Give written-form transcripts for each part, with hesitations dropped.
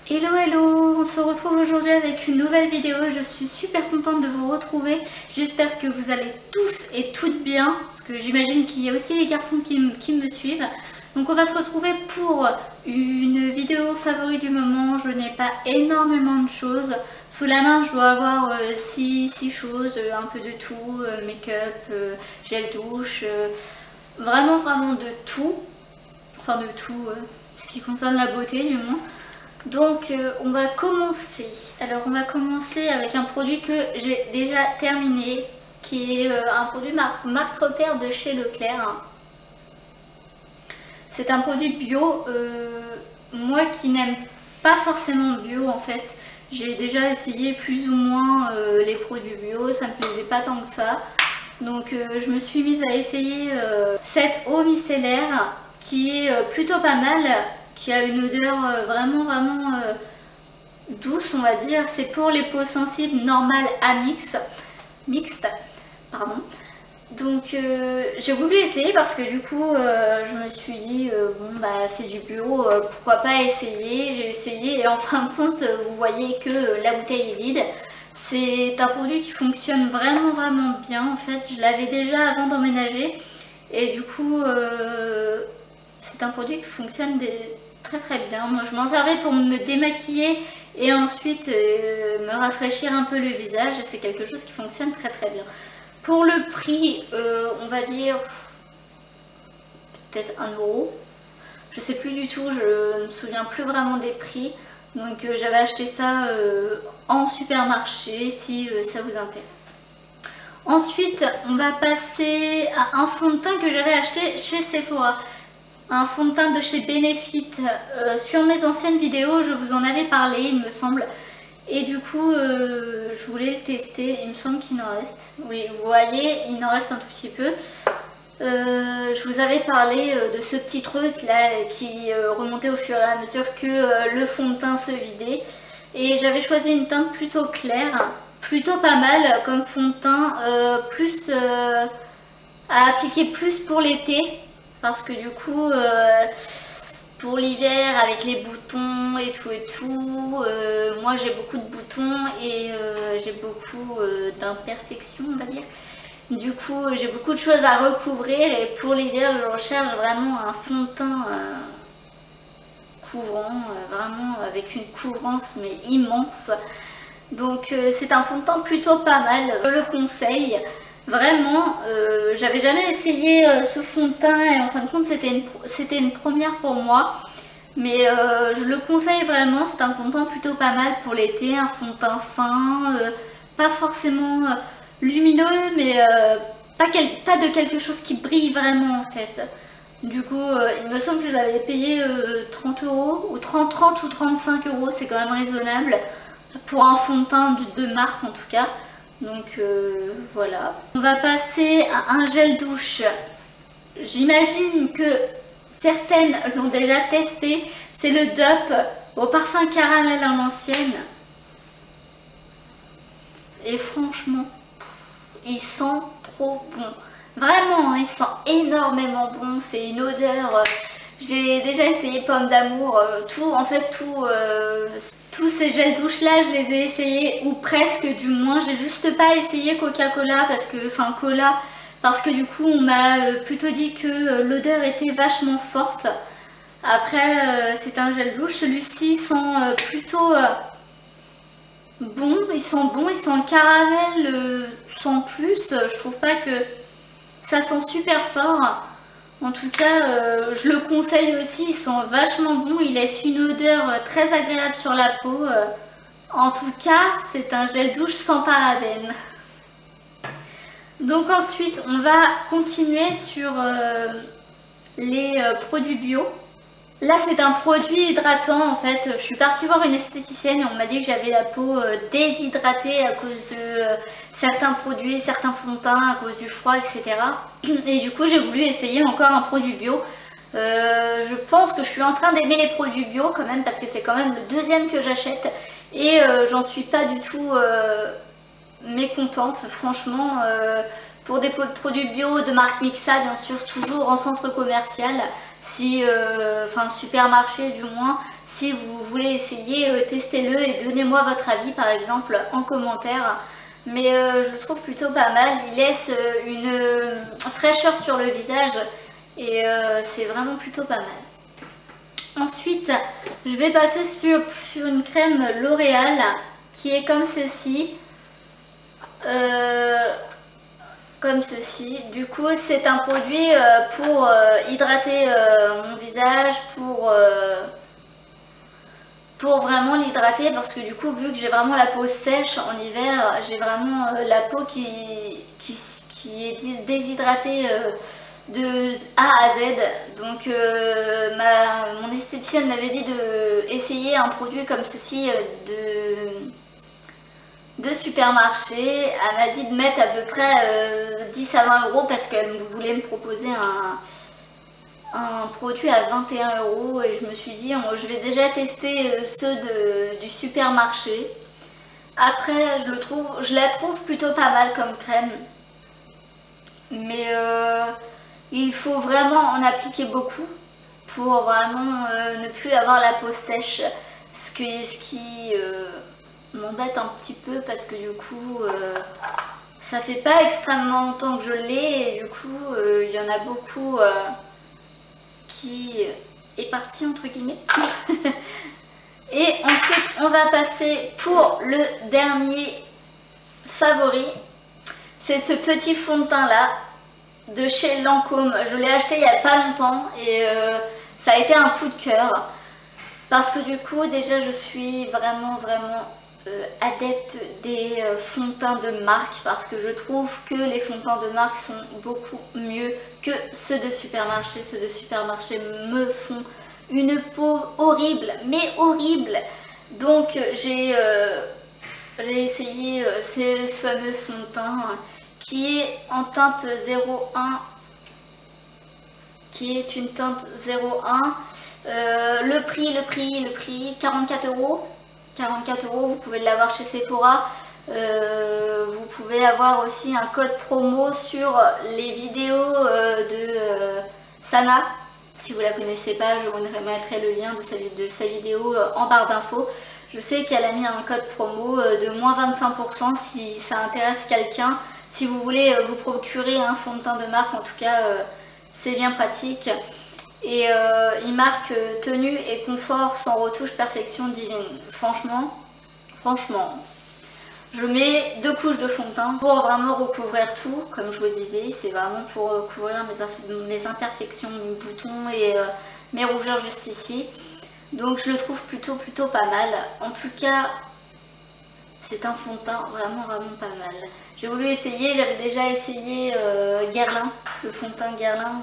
Hello hello, on se retrouve aujourd'hui avec une nouvelle vidéo, je suis super contente de vous retrouver, j'espère que vous allez tous et toutes bien, parce que j'imagine qu'il y a aussi les garçons qui me suivent. Donc on va se retrouver pour une vidéo favori du moment, je n'ai pas énormément de choses, sous la main je dois avoir 6 choses, un peu de tout, make-up, gel douche, vraiment de tout, enfin de tout, ce qui concerne la beauté du moins. Donc on va commencer. Alors on va commencer avec un produit que j'ai déjà terminé, qui est un produit marque repère de chez Leclerc. C'est un produit bio. Moi qui n'aime pas forcément bio en fait, j'ai déjà essayé plus ou moins les produits bio, ça me plaisait pas tant que ça. Donc je me suis mise à essayer cette eau micellaire qui est plutôt pas mal, qui a une odeur vraiment douce on va dire. C'est pour les peaux sensibles normales à mixte, pardon. Donc j'ai voulu essayer parce que du coup je me suis dit bon bah c'est du bio, pourquoi pas essayer. J'ai essayé et en fin de compte vous voyez que la bouteille est vide. C'est un produit qui fonctionne vraiment bien en fait. Je l'avais déjà avant d'emménager et du coup c'est un produit qui fonctionne très bien. Moi je m'en servais pour me démaquiller et ensuite me rafraîchir un peu le visage, et c'est quelque chose qui fonctionne très bien. Pour le prix, on va dire peut-être 1 €. Je sais plus du tout, je ne me souviens plus vraiment des prix. Donc j'avais acheté ça en supermarché si ça vous intéresse. Ensuite, on va passer à un fond de teint que j'avais acheté chez Sephora. Un fond de teint de chez Benefit. Sur mes anciennes vidéos, je vous en avais parlé, il me semble. Et du coup, je voulais le tester. Il me semble qu'il en reste. Oui, vous voyez, il en reste un tout petit peu. Je vous avais parlé de ce petit truc là qui remontait au fur et à mesure que le fond de teint se vidait. Et j'avais choisi une teinte plutôt claire, plutôt pas mal comme fond de teint, plus à appliquer plus pour l'été. Parce que du coup, pour l'hiver, avec les boutons et tout, moi j'ai beaucoup de boutons et j'ai beaucoup d'imperfections, on va dire. Du coup, j'ai beaucoup de choses à recouvrir et pour l'hiver, je recherche vraiment un fond de teint couvrant, vraiment avec une couvrance mais immense. Donc c'est un fond de teint plutôt pas mal, je le conseille. Vraiment, j'avais jamais essayé ce fond de teint et en fin de compte c'était une première pour moi. Mais je le conseille vraiment, c'est un fond de teint plutôt pas mal pour l'été, un fond de teint fin, pas forcément lumineux mais pas de quelque chose qui brille vraiment en fait. Du coup, il me semble que je l'avais payé 30 € ou 30 ou 35 €, c'est quand même raisonnable pour un fond de teint de marque en tout cas. Donc voilà. On va passer à un gel douche. J'imagine que certaines l'ont déjà testé. C'est le Dup au parfum caramel à l'ancienne. Et franchement, il sent trop bon. Vraiment, il sent énormément bon. C'est une odeur... J'ai déjà essayé pomme d'amour, tous ces gels douche là je les ai essayés, ou presque du moins. J'ai juste pas essayé Coca-Cola parce que du coup on m'a plutôt dit que l'odeur était vachement forte. Après c'est un gel douche, celui-ci sent plutôt bon, il sent le caramel sans plus. Je trouve pas que ça sent super fort. En tout cas, je le conseille aussi, il sent vachement bon, il laisse une odeur très agréable sur la peau. En tout cas, c'est un gel douche sans parabènes. Donc ensuite, on va continuer sur les produits bio. Là, c'est un produit hydratant en fait. Je suis partie voir une esthéticienne et on m'a dit que j'avais la peau déshydratée à cause de certains produits, certains fonds de teint, à cause du froid, etc. Et du coup, j'ai voulu essayer encore un produit bio. Je pense que je suis en train d'aimer les produits bio quand même parce que c'est quand même le deuxième que j'achète. Et j'en suis pas du tout mécontente. Franchement, Pour des produits bio de marque Mixa, bien sûr, toujours en centre commercial, si, enfin supermarché du moins, si vous voulez essayer, testez-le et donnez-moi votre avis par exemple en commentaire. Mais je le trouve plutôt pas mal, il laisse une fraîcheur sur le visage et c'est vraiment plutôt pas mal. Ensuite, je vais passer sur une crème L'Oréal qui est comme ceci. Comme ceci. Du coup, c'est un produit pour hydrater mon visage, pour vraiment l'hydrater, parce que du coup, vu que j'ai vraiment la peau sèche en hiver, j'ai vraiment la peau qui est déshydratée de A à Z. Donc mon esthéticienne m'avait dit d'essayer un produit comme ceci de supermarché. Elle m'a dit de mettre à peu près 10 à 20 euros parce qu'elle voulait me proposer un produit à 21 euros et je me suis dit je vais déjà tester ceux du supermarché. Après je la trouve plutôt pas mal comme crème, mais il faut vraiment en appliquer beaucoup pour vraiment ne plus avoir la peau sèche, ce qui m'embête un petit peu parce que du coup ça fait pas extrêmement longtemps que je l'ai et du coup il y en a beaucoup qui est parti entre guillemets. Et ensuite on va passer pour le dernier favori, c'est ce petit fond de teint là de chez Lancôme. Je l'ai acheté il n'y a pas longtemps et ça a été un coup de cœur parce que du coup déjà je suis vraiment adepte des fonds de teint de marque, parce que je trouve que les fonds de teint de marque sont beaucoup mieux que ceux de supermarché. Ceux de supermarché me font une peau horrible, mais horrible. Donc j'ai essayé ces fameux fonds de teint qui est en teinte 01, qui est une teinte 01. Le prix 44 euros. 44 euros, vous pouvez l'avoir chez Sephora. Vous pouvez avoir aussi un code promo sur les vidéos de Sana. Si vous la connaissez pas, je vous remettrai le lien de sa vidéo en barre d'infos. Je sais qu'elle a mis un code promo de moins 25% si ça intéresse quelqu'un. Si vous voulez vous procurer un fond de teint de marque, en tout cas, c'est bien pratique. Et il marque tenue et confort sans retouche, perfection divine. Franchement, je mets 2 couches de fond de teint pour vraiment recouvrir tout, comme je vous le disais. C'est vraiment pour couvrir mes imperfections, mes boutons et mes rougeurs juste ici. Donc je le trouve plutôt pas mal. En tout cas, c'est un fond de teint vraiment pas mal. J'ai voulu essayer, j'avais déjà essayé Guerlain, le fond de teint Guerlain.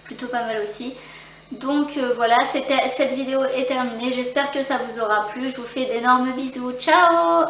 Plutôt pas mal aussi. Donc voilà, cette vidéo est terminée. J'espère que ça vous aura plu. Je vous fais d'énormes bisous. Ciao!